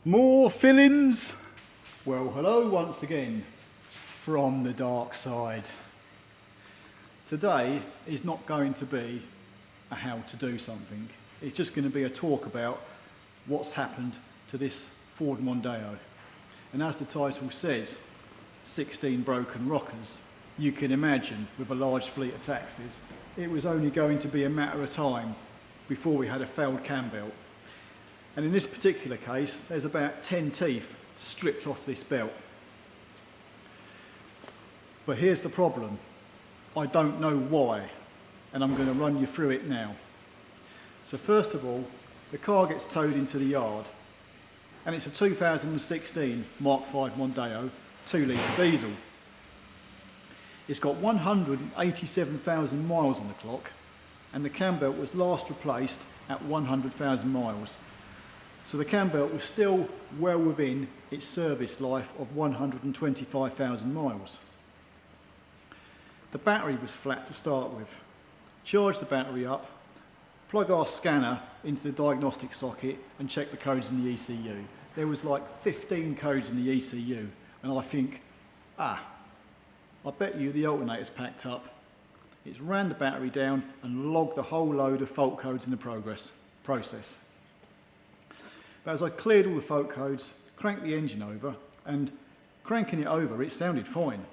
More fillings? Well, hello once again from the dark side. Today is not going to be a how to do something. It's just going to be a talk about what's happened to this Ford Mondeo. And as the title says, 16 broken rockers. You can imagine with a large fleet of taxis, it was only going to be a matter of time before we had a failed cam belt. And in this particular case, there's about 10 teeth stripped off this belt. But here's the problem. I don't know why, and I'm going to run you through it now. So first of all, the car gets towed into the yard, and it's a 2016 Mk5 Mondeo 2-litre diesel. It's got 187,000 miles on the clock, and the cam belt was last replaced at 100,000 miles. So the cam belt was still well within its service life of 125,000 miles. The battery was flat to start with. Charge the battery up, plug our scanner into the diagnostic socket and check the codes in the ECU. There was like 15 codes in the ECU, and I think, I bet you the alternator's packed up. It's ran the battery down and logged a whole load of fault codes in the process. But as I cleared all the fault codes, cranked the engine over, and cranking it over, it sounded fine.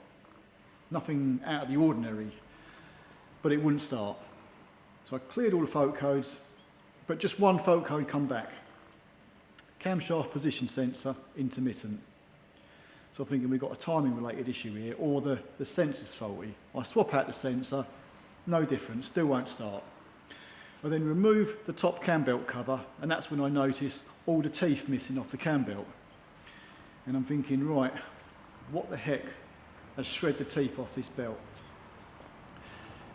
Nothing out of the ordinary, but it wouldn't start. So I cleared all the fault codes, but just one fault code come back. Camshaft position sensor intermittent. So I'm thinking we've got a timing related issue here, or the sensor's faulty. I swap out the sensor, no difference, still won't start. I then remove the top cam belt cover, and that's when I notice all the teeth missing off the cam belt. And I'm thinking, right, what the heck has shred the teeth off this belt?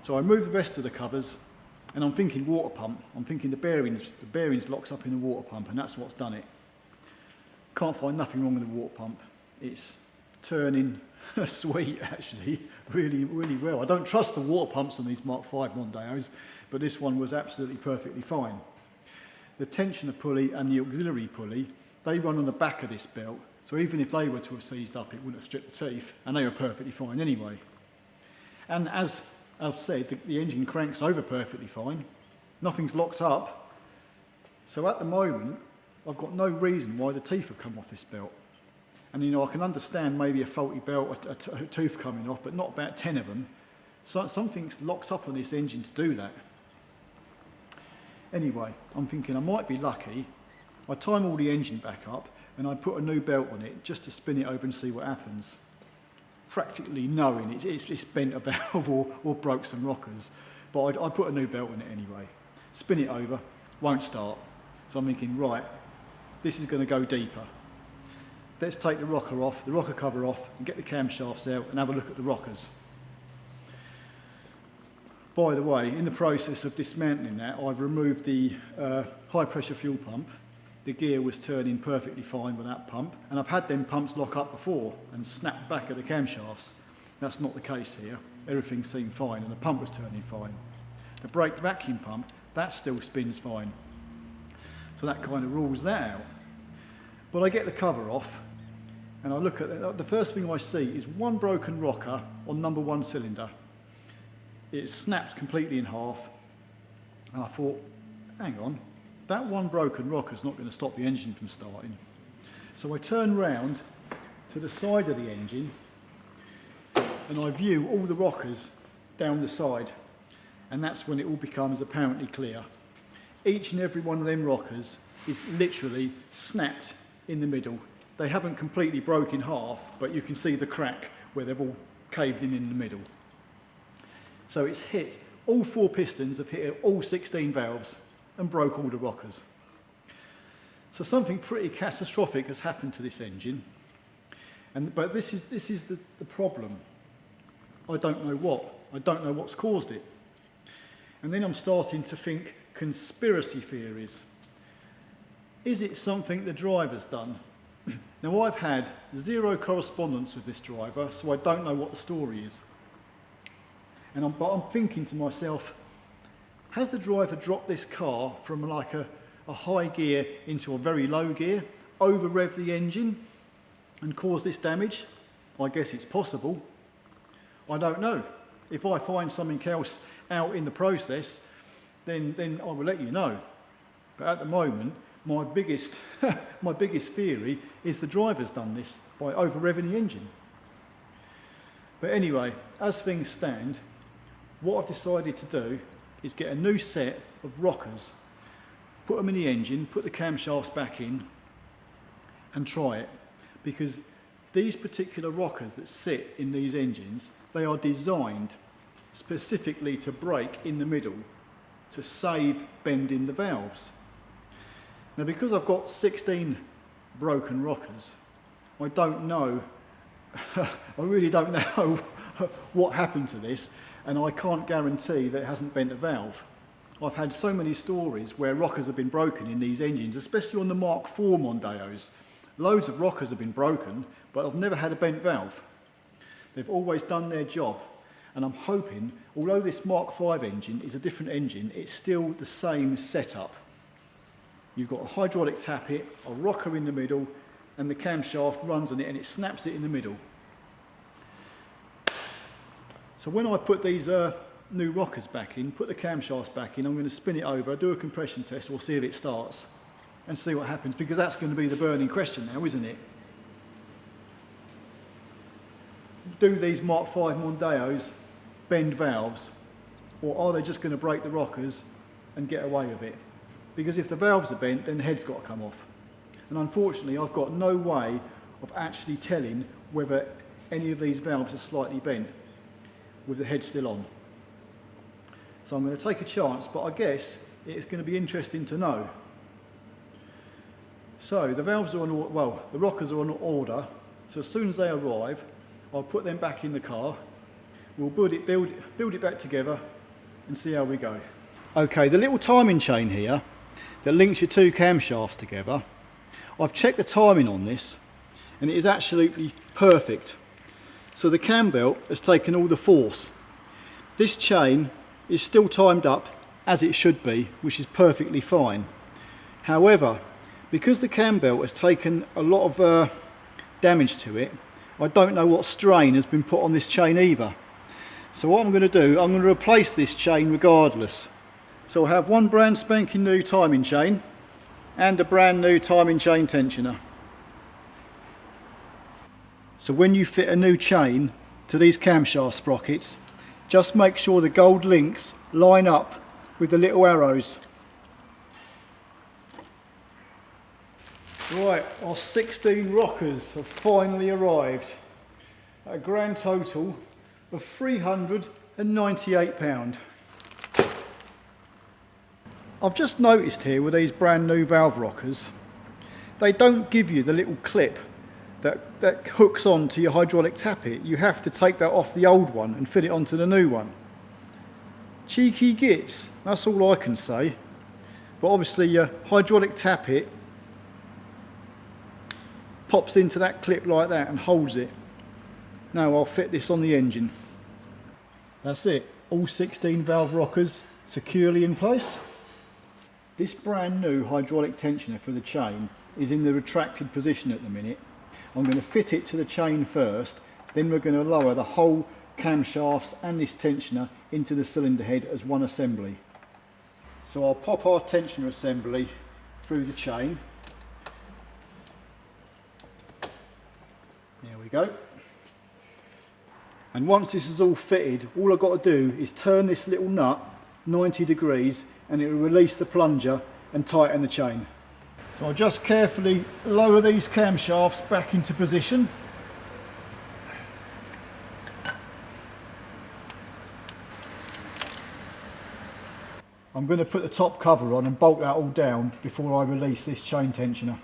So I remove the rest of the covers, and I'm thinking water pump. I'm thinking the bearings locks up in the water pump, and that's what's done it. Can't find nothing wrong with the water pump. It's turning sweet, actually, really, really well. I don't trust the water pumps on these Mk5 Mondeos, but this one was absolutely perfectly fine. The tensioner pulley and the auxiliary pulley, they run on the back of this belt, so even if they were to have seized up, it wouldn't have stripped the teeth, and they were perfectly fine anyway. And as I've said, the engine cranks over perfectly fine. Nothing's locked up. So at the moment, I've got no reason why the teeth have come off this belt. And I can understand maybe a faulty belt, a tooth coming off, but not about 10 of them. So something's locked up on this engine to do that. Anyway, I'm thinking I might be lucky. I time all the engine back up and I put a new belt on it just to spin it over and see what happens. Practically knowing it's bent a valve or broke some rockers. But I put a new belt on it anyway. Spin it over, won't start. So I'm thinking, right, this is going to go deeper. Let's take the rocker off, the rocker cover off, and get the camshafts out and have a look at the rockers. By the way, in the process of dismantling that, I've removed the high pressure fuel pump. The gear was turning perfectly fine with that pump, and I've had them pumps lock up before and snap the back of the camshafts. That's not the case here. Everything seemed fine and the pump was turning fine. The brake vacuum pump, that still spins fine. So that kind of rules that out. But I get the cover off, and I look at it. The first thing I see is one broken rocker on number 1 cylinder. It snapped completely in half, and I thought, hang on, that one broken rocker's not going to stop the engine from starting. So I turn round to the side of the engine, and I view all the rockers down the side, and that's when it all becomes apparently clear. Each and every one of them rockers is literally snapped in the middle. They haven't completely broken in half, but you can see the crack where they've all caved in the middle. So it's hit, all 4 pistons have hit all 16 valves and broke all the rockers. So something pretty catastrophic has happened to this engine. But this is the problem. I don't know what. I don't know what's caused it. And then I'm starting to think conspiracy theories. Is it something the driver's done? Now, I've had 0 correspondence with this driver, so I don't know what the story is. But I'm thinking to myself, has the driver dropped this car from like a high gear into a very low gear, over rev the engine and cause this damage? I guess it's possible. I don't know. If I find something else out in the process, then I will let you know. But at the moment, my biggest theory is the driver's done this by over revving the engine. But anyway, as things stand, what I've decided to do is get a new set of rockers, put them in the engine, put the camshafts back in and try it. Because these particular rockers that sit in these engines, they are designed specifically to brake in the middle to save bending the valves. Now, because I've got 16 broken rockers, I don't know, I really don't know what happened to this, and I can't guarantee that it hasn't bent a valve. I've had so many stories where rockers have been broken in these engines, especially on the Mark IV Mondeos. Loads of rockers have been broken, but I've never had a bent valve. They've always done their job. And I'm hoping, although this Mark V engine is a different engine, it's still the same setup. You've got a hydraulic tappet, a rocker in the middle, and the camshaft runs on it and it snaps it in the middle. So when I put these new rockers back in, put the camshafts back in, I'm going to spin it over, do a compression test, we'll see if it starts and see what happens, because that's going to be the burning question now, isn't it? Do these Mark V Mondeos bend valves, or are they just going to break the rockers and get away with it? Because if the valves are bent, then the head's got to come off. And unfortunately, I've got no way of actually telling whether any of these valves are slightly bent with the head still on. So I'm going to take a chance, but I guess it's going to be interesting to know. So the valves are on, well, the rockers are on order. So as soon as they arrive, I'll put them back in the car. We'll build it back together and see how we go. Okay, the little timing chain here that links your two camshafts together, I've checked the timing on this and it is absolutely perfect. So the cam belt has taken all the force. This chain is still timed up as it should be, which is perfectly fine. However, because the cam belt has taken a lot of damage to it, I don't know what strain has been put on this chain either. So what I'm going to do, I'm going to replace this chain regardless. So I'll have one brand spanking new timing chain and a brand new timing chain tensioner. So when you fit a new chain to these camshaft sprockets, just make sure the gold links line up with the little arrows. Right, our 16 rockers have finally arrived at a grand total of £398. I've just noticed here with these brand new valve rockers, they don't give you the little clip that hooks on to your hydraulic tappet. You have to take that off the old one and fit it onto the new one. Cheeky gits, that's all I can say. But obviously your hydraulic tappet pops into that clip like that and holds it. Now I'll fit this on the engine. That's it, all 16 valve rockers securely in place. This brand new hydraulic tensioner for the chain is in the retracted position at the minute. I'm going to fit it to the chain first, then we're going to lower the whole camshafts and this tensioner into the cylinder head as one assembly. So I'll pop our tensioner assembly through the chain. There we go. And once this is all fitted, all I've got to do is turn this little nut 90 degrees and it will release the plunger and tighten the chain. So I'll just carefully lower these camshafts back into position. I'm going to put the top cover on and bolt that all down before I release this chain tensioner.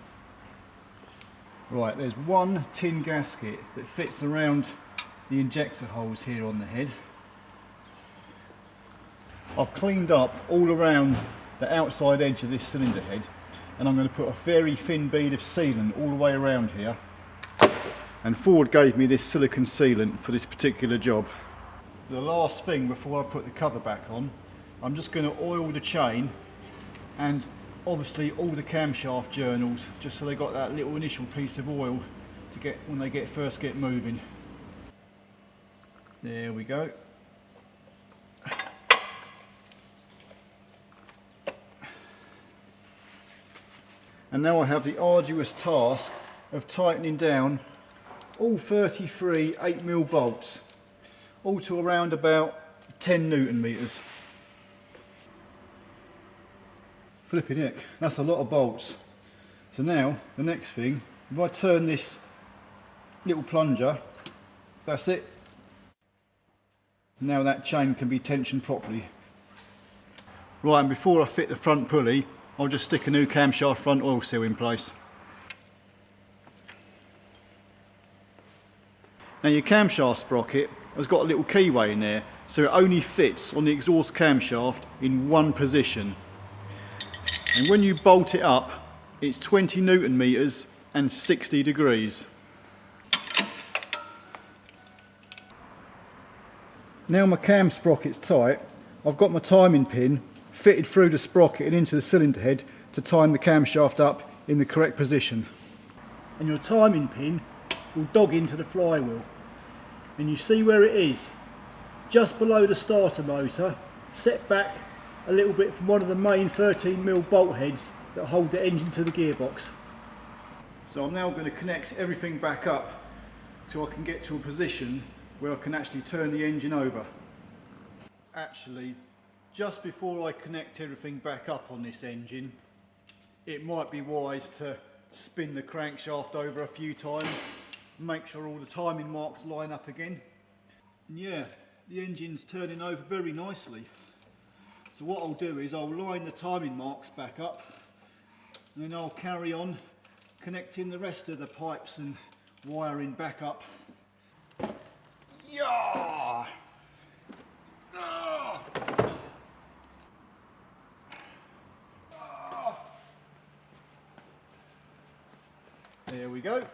Right, there's one tin gasket that fits around the injector holes here on the head. I've cleaned up all around the outside edge of this cylinder head, and I'm going to put a very thin bead of sealant all the way around here. And Ford gave me this silicone sealant for this particular job. The last thing before I put the cover back on, I'm just going to oil the chain and obviously all the camshaft journals, just so they got that little initial piece of oil to get when they first get moving. There we go. And now I have the arduous task of tightening down all 33 8mm bolts, all to around about 10 Newton meters. Flipping heck, that's a lot of bolts. So now, the next thing, if I turn this little plunger, that's it. Now that chain can be tensioned properly. Right, and before I fit the front pulley, I'll just stick a new camshaft front oil seal in place. Now your camshaft sprocket has got a little keyway in there, so it only fits on the exhaust camshaft in one position. And when you bolt it up, it's 20 Newton meters and 60 degrees. Now my cam sprocket's tight, I've got my timing pin fitted through the sprocket and into the cylinder head to time the camshaft up in the correct position. And your timing pin will dog into the flywheel. And you see where it is, just below the starter motor, set back a little bit from one of the main 13mm bolt heads that hold the engine to the gearbox. So I'm now going to connect everything back up so I can get to a position where I can actually turn the engine over. Actually, just before I connect everything back up on this engine, it might be wise to spin the crankshaft over a few times, make sure all the timing marks line up again. And yeah, the engine's turning over very nicely. So what I'll do is I'll line the timing marks back up, and then I'll carry on connecting the rest of the pipes and wiring back up. Yeah! There we go.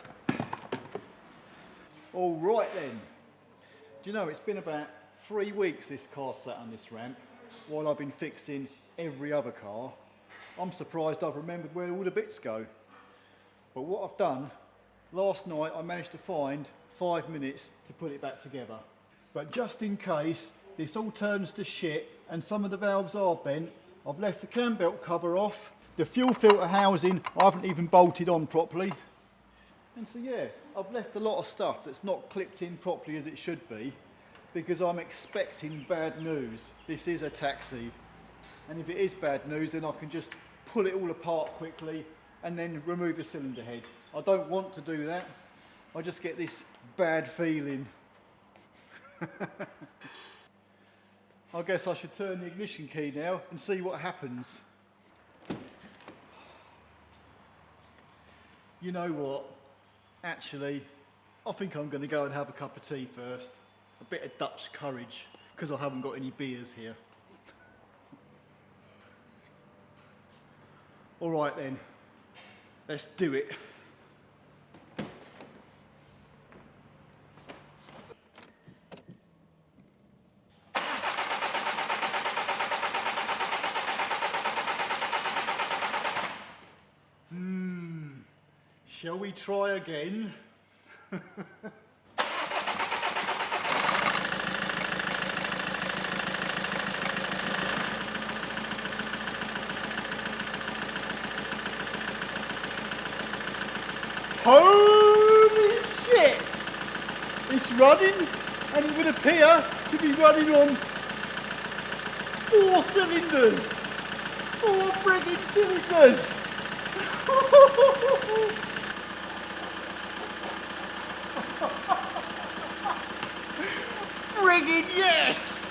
All right then. Do you know, it's been about 3 weeks this car sat on this ramp while I've been fixing every other car. I'm surprised I've remembered where all the bits go. But what I've done, last night I managed to find 5 minutes to put it back together. But just in case this all turns to shit and some of the valves are bent, I've left the cam belt cover off. The fuel filter housing I haven't even bolted on properly. And so yeah, I've left a lot of stuff that's not clipped in properly as it should be, because I'm expecting bad news. This is a taxi, and if it is bad news, then I can just pull it all apart quickly and then remove the cylinder head. I don't want to do that. I just get this bad feeling. I guess I should turn the ignition key now and see what happens. You know what? Actually, I think I'm going to go and have a cup of tea first. A bit of Dutch courage, because I haven't got any beers here. All right then, let's do it. Shall we try again? Holy shit! It's running, and it would appear to be running on 4 cylinders! 4 friggin' cylinders! Friggin' yes!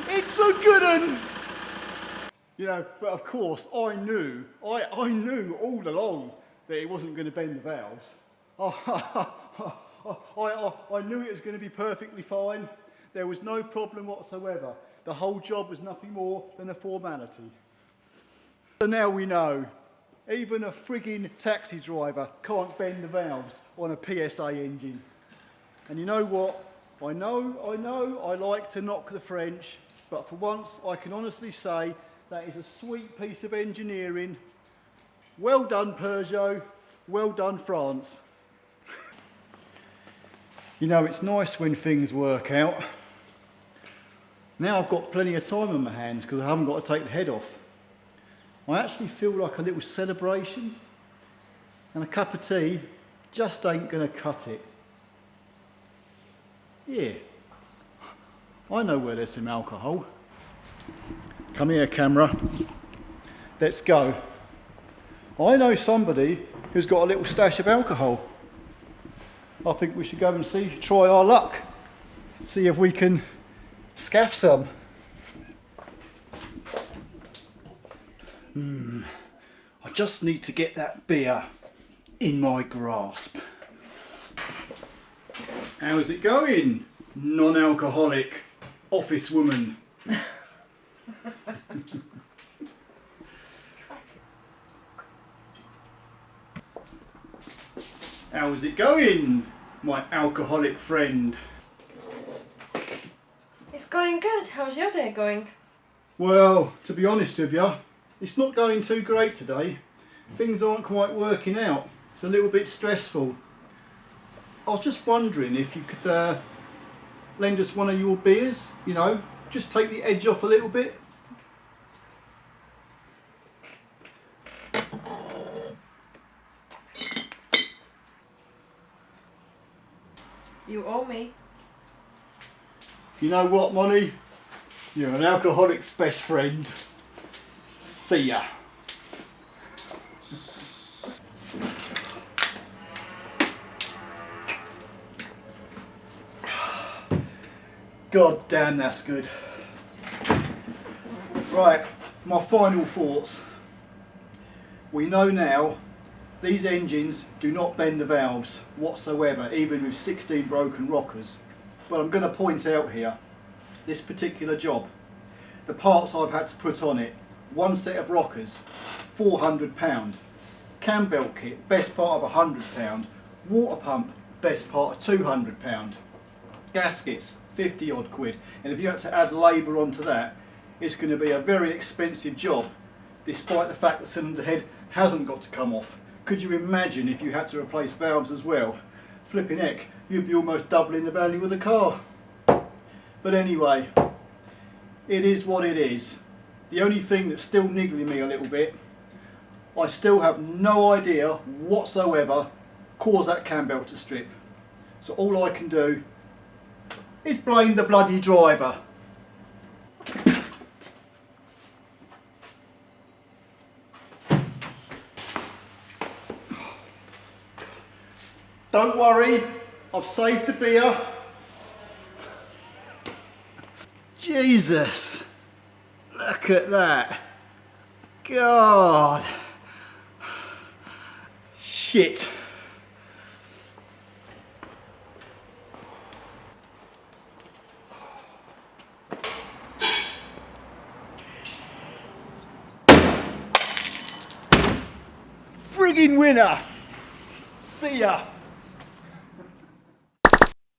It's a good one! You know, but of course I knew all along that it wasn't going to bend the valves. I knew it was going to be perfectly fine. There was no problem whatsoever. The whole job was nothing more than a formality. So now we know. Even a friggin' taxi driver can't bend the valves on a PSA engine. And you know what? I know, I like to knock the French, but for once I can honestly say That is a sweet piece of engineering. Well done, Peugeot. Well done, France. You know, it's nice when things work out. Now I've got plenty of time on my hands because I haven't got to take the head off. I actually feel like a little celebration, and a cup of tea just ain't going to cut it. Yeah, I know where there's some alcohol. Come here, camera. Let's go. I know somebody who's got a little stash of alcohol. I think we should go and try our luck. See if we can scaff some. I just need to get that beer in my grasp. How's it going, non-alcoholic office woman? How's it going, my alcoholic friend? It's going good. How's your day going? Well, to be honest with you, it's not going too great today. Things aren't quite working out. It's a little bit stressful. I was just wondering if you could lend us one of your beers, you know, just take the edge off a little bit. You owe me. You know what, Monty? You're an alcoholic's best friend. See ya. God damn, that's good. Right, my final thoughts. We know now these engines do not bend the valves whatsoever, even with 16 broken rockers. But I'm going to point out here, this particular job, the parts I've had to put on it: one set of rockers, £400, cam belt kit, best part of £100, water pump, best part of £200, gaskets, 50 odd quid, and if you had to add labour onto that, it's going to be a very expensive job, despite the fact the cylinder head hasn't got to come off. Could you imagine if you had to replace valves as well? Flipping heck, you'd be almost doubling the value of the car. But anyway, it is what it is. The only thing that's still niggling me a little bit, I still have no idea whatsoever caused that cam belt to strip. So all I can do is blame the bloody driver. Don't worry, I've saved the beer. Jesus, look at that. God. Shit. Friggin' winner. See ya.